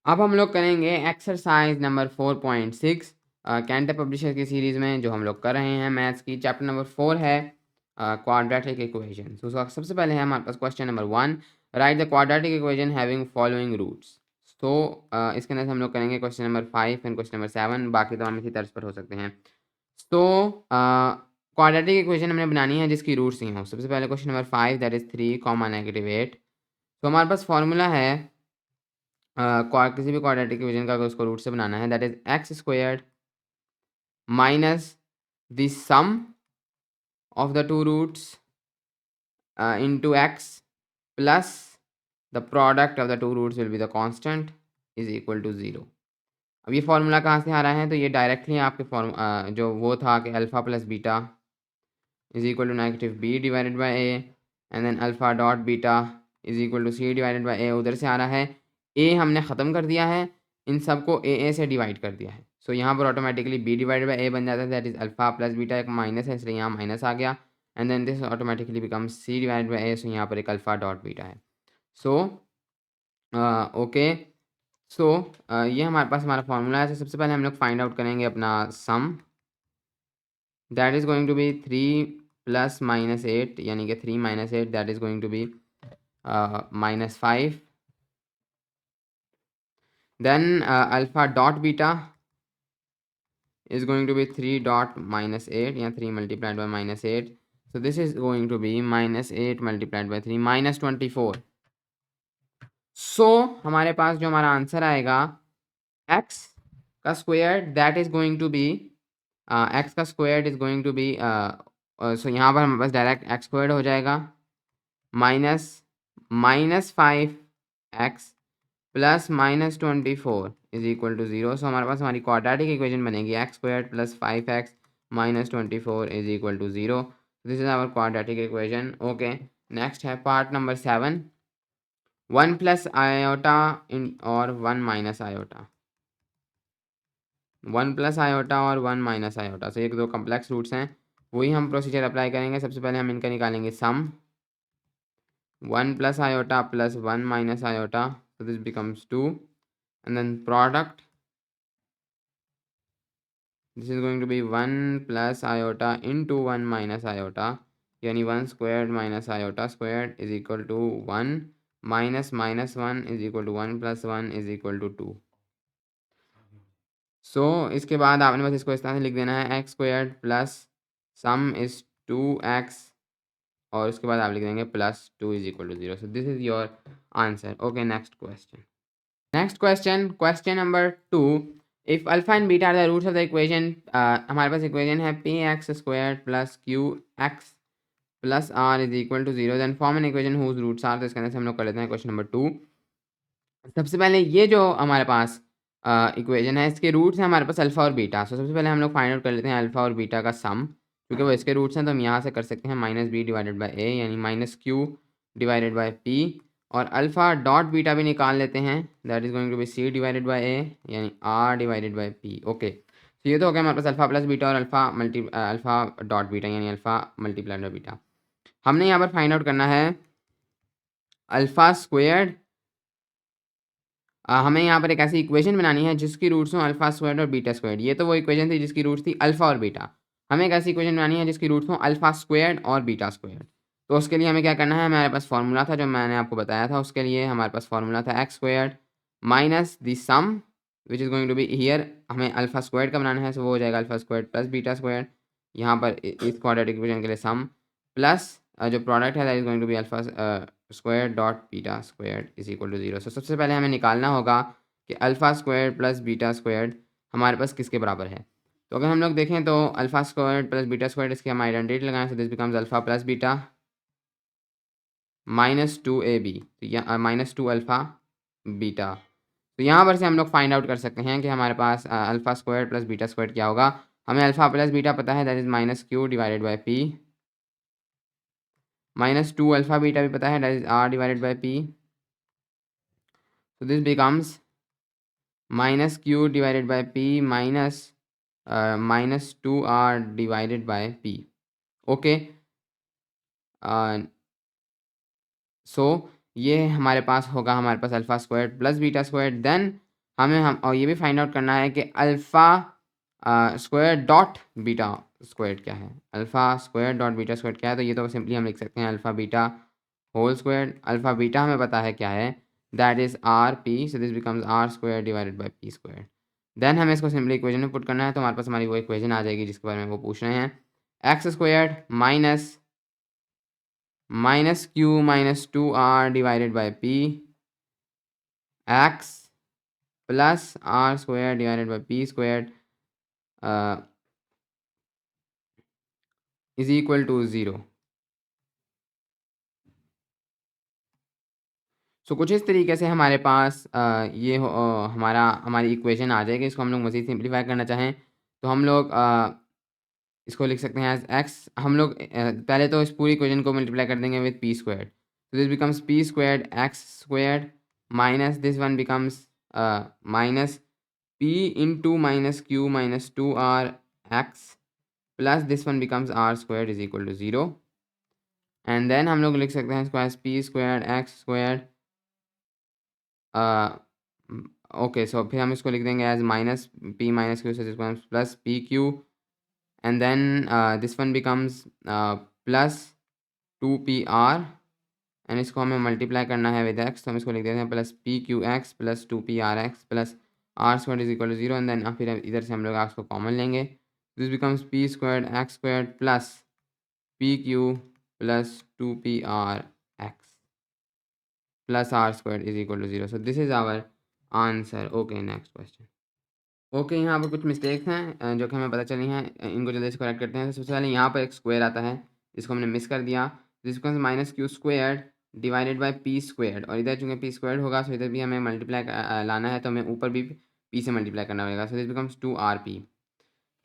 अब हम लोग करेंगे एक्सरसाइज नंबर 4.6 कैंटर पब्लिशर की सीरीज़ में जो हम लोग कर रहे हैं मैथ्स की। चैप्टर नंबर 4 है क्वाड्रेटिक इक्वेशन। तो सबसे पहले है हमारे पास question number 1, write the quadratic equation having following roots. तो इसके अंदर हम लोग करेंगे question number 5 and question number 7, बाकी तो हम इसी तर्ज पर हो सकते हैं। तो क्वाड्रेटिक इक्वेशन हमने बनानी है जिसकी रूट्स ही हों। सबसे पहले क्वेश्चन नंबर 5 दैट इज़ 3, -8। तो हमारे पास फॉर्मूला है किसी भी क्वाड्रेटिक इक्वेशन का अगर उसको रूट से बनाना है, that is x squared minus the sum of the two roots into x plus the product of the two roots will be the constant is equal to 0। अब ये फॉर्मूला कहाँ से आ रहा है? तो ये डायरेक्टली आपके जो वो था कि alpha plus beta is equal to negative B divided by A, and then alpha dot beta is equal to C divided by A, उधर से आ रहा है। ए हमने ख़त्म कर दिया है, इन सब को ए से डिवाइड कर दिया है। सो यहाँ पर automatically B divided by A बन जाता है, that is alpha plus beta, एक माइनस है इसलिए यहाँ माइनस आ गया, and then this automatically becomes C divided by A. So यहाँ पर एक अल्फ़ा डॉट बीटा है। सो ओके, सो ये हमारे पास हमारा फॉर्मूला है। सबसे पहले हम लोग फाइंड आउट करेंगे अपना sum, that is going to be 3 plus -8, यानी कि 3 - 8 that is going to be -5। Then alpha dot beta is going to be 3 dot -8, या 3 multiplied by -8. So this is going to be -8 multiplied by 3 -24. So हमारे पास जो हमारा answer आएगा x का square that is going to be x का square is going to be so यहाँ पर हमारे पास डायरेक्ट x स्क्वायर हो जाएगा -5x plus -24 is equal to 0। So हमारे पास हमारी क्वाड्रेटिक इक्वेशन बनेगी x square plus 5x -24 is equal to 0। This is our quadratic equation. Okay, next है पार्ट नंबर 7, 1 प्लस आयोटा इन और 1 माइनस आयोटा, 1 प्लस आयोटा और 1 माइनस आयोटा। सो ये दो कम्प्लेक्स रूट्स हैं, वही हम प्रोसीजर अप्लाई करेंगे। सबसे पहले हम इनका निकालेंगे सम, 1 plus iota plus 1 minus iota, so this becomes 2, and then product, this is going to be 1 plus iota into 1 minus iota, यानी 1 squared minus iota squared is equal to 1 minus minus 1 is equal to 1 plus 1 is equal to 2। सो इसके बाद आपने बस इसको इस तरह से लिख देना है, x squared plus sum is 2x, और उसके बाद आप लिख देंगे plus 2 is equal to 0। So this is your answer. Okay, next question. Next question, question number 2, if alpha and beta are the roots of the equation. हमारे पास equation है p x square plus q x plus r is equal to 0, then form an equation whose roots are. तो इसके अंदर से हम लोग कर लेते हैं क्वेश्चन नंबर 2। सबसे पहले ये जो हमारे पास इक्वेशन है इसके रूट्स हैं हमारे पास अल्फा और बीटा। सो सबसे पहले हम लोग फाइंड आउट कर लेते हैं अल्फा और बीटा का सम, क्योंकि वो इसके रूट्स हैं तो हम यहाँ से कर सकते हैं -b डिवाइडेड बाई ए, यानी -q डिवाइडेड बाई p, और अल्फ़ा डॉट बीटा भी निकाल लेते हैं, that is going to be c divided by A, यानी r divided by p। Okay, तो ये तो हो गया हमारे पास अल्फ़ा प्लस बीटा और अल्फ़ा डॉट बीटा, यानी अल्फ़ा मल्टीप्लाइड बाई बीटा। हमने यहाँ पर फाइंड आउट करना है अल्फ़ा स्क्वायर्ड। हमें यहाँ पर एक ऐसी इक्वेशन बनानी है जिसकी रूट्स हों अल्फ़ा स्क्वायर्ड और बीटा स्क्वायर्ड। ये तो वो इक्वेशन थी जिसकी रूट्स थी अल्फ़ा और बीटा। हमें एक ऐसी इक्वेशन बनानी है जिसकी रूट्स हों अल्फ़ा स्क्वायर्ड और बीटा स्क्वायर्ड। तो उसके लिए हमें क्या करना है, हमारे पास फॉर्मूला था जो मैंने आपको बताया था। उसके लिए हमारे पास फॉर्मूला था x squared minus the sum which is going to be here, हमें अल्फ़ा स्क्वायर्ड का बनाना है, सो वो हो जाएगा alpha squared plus beta squared. यहाँ पर इस क्वाड्रेटिक इक्वेशन के लिए सम प्लस जो प्रोडक्ट है that is going to be alpha square dot beta square is equal to 0। So सबसे पहले हमें निकालना होगा कि alpha square plus beta square हमारे पास किसके बराबर है। तो अगर हम लोग देखें तो alpha square plus beta square, इसकी हम आइडेंटिटी लगाएं, सो this becomes alpha plus beta -2ab, तो या -2 अल्फ़ा बीटा। तो यहाँ पर से हम लोग फाइंड आउट कर सकते हैं कि हमारे पास alpha square plus beta square क्या होगा। हमें अल्फ़ा प्लस बीटा पता है, that is -q divided by p, -2 alpha beta भी पता है, that is r divided by p। So this becomes -q divided by p minus -2r divided by p। Okay, so ये हमारे पास होगा, हमारे पास alpha square plus beta square, then हम और ये भी फाइंड आउट करना है कि alpha square dot beta square क्या है, alpha square dot beta square क्या है। तो ये तो सिंपली हम लिख सकते हैं alpha beta whole square. Alpha beta हमें पता है क्या है, that is r p, so this becomes r square divided by p square. Then हमें इसको सिंपली इक्वेशन में पुट करना है, तो हमारे पास हमारी वो इक्वेशन आ जाएगी जिसके बारे में वो पूछ रहे हैं। X squared minus Q minus 2r divided by p x plus r square divided by p square is equal to 0। सो कुछ इस तरीके से हमारे पास हमारी इक्वेशन आ जाएगी। इसको हम लोग मज़ीद सिंप्लीफाई करना चाहें तो हम लोग इसको लिख सकते हैं एज एक्स। हम लोग पहले तो इस पूरी इक्वेशन को मल्टीप्लाई कर देंगे विद पी स्क्वायर्ड, तो this becomes P squared x squared minus this one becomes minus P into minus Q minus 2r X plus this one becomes R squared is equal to 0। And then हम लोग लिख सकते हैं इसको as P squared x squared okay, so फिर हम इसको लिख देंगे as minus P minus Q से plus P Q and then this one becomes plus 2pr and इसको हमें मल्टीप्लाई करना है विद एक्स, तो हम इसको लिख देते हैं plus P q x plus 2pr x plus r square is equal to 0 and then फिर इधर से हम लोग एक्स को कॉमन लेंगे, this becomes P squared x squared plus P q plus 2pr x plus r square is equal to 0। So this is our answer. Okay, next question. Okay, यहाँ पर कुछ मिस्टेक्स हैं जो कि हमें पता चली हैं, इनको जल्दी से करेक्ट करते हैं। सबसे पहले यहाँ पर एक स्क्वायर आता है जिसको हमने मिस कर दिया, जिसको minus q squared divided by P squared, और इधर चूँकि पी स्क्वायर्ड होगा सो इधर भी हमें मल्टीप्लाई लाना है, तो हमें ऊपर भी पी से मल्टीप्लाई करना पड़ेगा, so this becomes 2rp।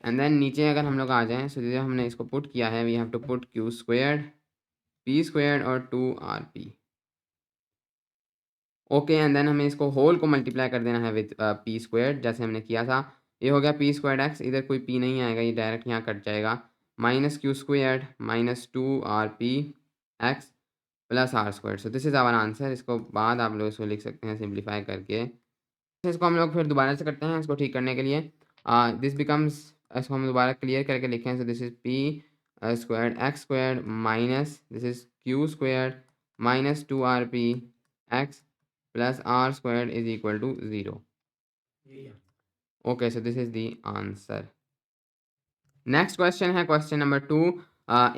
And then नीचे अगर हम लोग आ जाएँ, सो जैसे हमने इसको पुट किया है, we have to put q squared p squared और 2rp। ओके, एंड देन हमें इसको होल को मल्टीप्लाई कर देना है विद पी स्क्वायर्ड, जैसे हमने किया था। ये हो गया पी स्क्वायर्ड एक्स, इधर कोई पी नहीं आएगा, ये डायरेक्ट यहाँ कट जाएगा, minus q squared minus 2rp x plus r squared. So this is our answer. इसको बाद आप लोग इसको लिख सकते हैं सिंप्लीफाई करके। इसको हम लोग फिर दोबारा से करते हैं इसको ठीक करने के लिए। दिस बिकम्स, इसको हम दोबारा क्लियर करके लिखें, सो this is P squared x squared minus this is Q squared minus 2rp x plus r squared is equal to 0. Okay, so this is the answer. Next question है question number 2.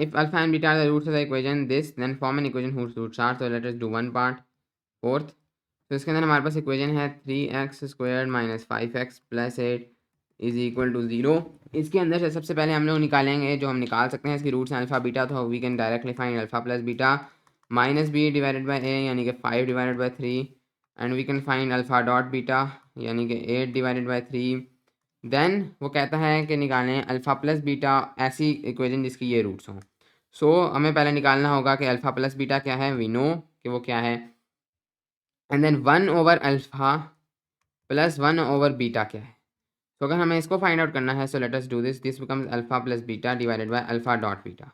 If alpha and beta are the roots of the equation this, then form an equation whose roots are. So let us do one part. Fourth, तो इसके अंदर हमारे पास equation है 3x square minus 5x plus 8 is equal to 0। इसके अंदर से सबसे पहले हम लोग निकालेंगे, जो हम निकाल सकते हैं इसकी रूट्स हैं अल्फा बीटा, तो we can directly find alpha plus beta minus B divided by A यानी कि 5 डिवाइडेड बाई 3 and we can find alpha dot beta यानी कि 8 डिवाइडेड बाई 3। देन वो कहता है कि निकालें अल्फ़ा प्लस बीटा ऐसी इक्वेशन जिसकी ये रूट्स हों। सो हमें पहले निकालना होगा कि अल्फ़ा प्लस बीटा क्या है, वी नो कि वो क्या है, and then 1 over alpha plus 1 over beta क्या है। तो अगर हमें इसको फाइंड आउट करना है, so let us do this, this becomes alpha plus beta divided by alpha dot beta.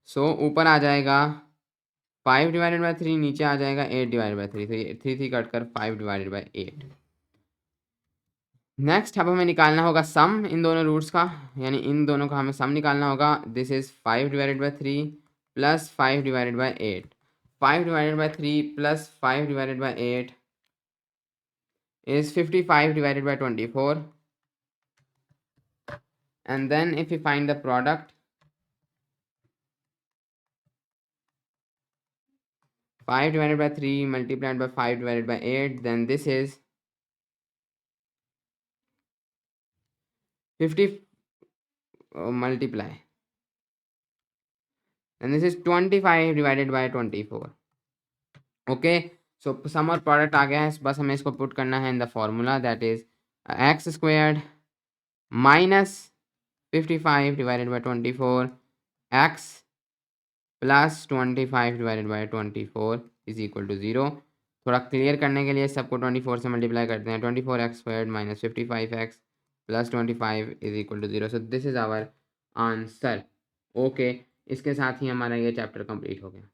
So ऊपर आ जाएगा 5 डिवाइडेड बाई 3, नीचे आ जाएगा 8 डिवाइडेड बाई 3, तो ये 3 कट कर 5 डिवाइडेड बाई 8। नेक्स्ट अब हमें निकालना होगा सम इन दोनों रूट्स का, यानी इन दोनों का हमें सम निकालना होगा। दिस इज़ 5 डिवाइडेड बाई 3 प्लस 5 डिवाइडेड बाई 8। 5 डिवाइडेड बाई 3 प्लस 5 डिवाइडेड by 8 is 55 divided by 24, and then if we find the product, 5 divided by 3 multiplied by 5 divided by 8, then this is 50 multiply, and this is 25 divided by 24. Okay, सो सम और product आ गया है, बस हमें इसको पुट करना है in the formula, that is x squared minus 55 divided by 24 x plus 25 divided by 24 is equal to 0। थोड़ा clear करने के लिए सबको 24 से मल्टीप्लाई करते हैं, 24x squared minus 55x plus 25 is equal to 0। So this is our answer. Okay, इसके साथ ही हमारा ये चैप्टर कंप्लीट हो गया।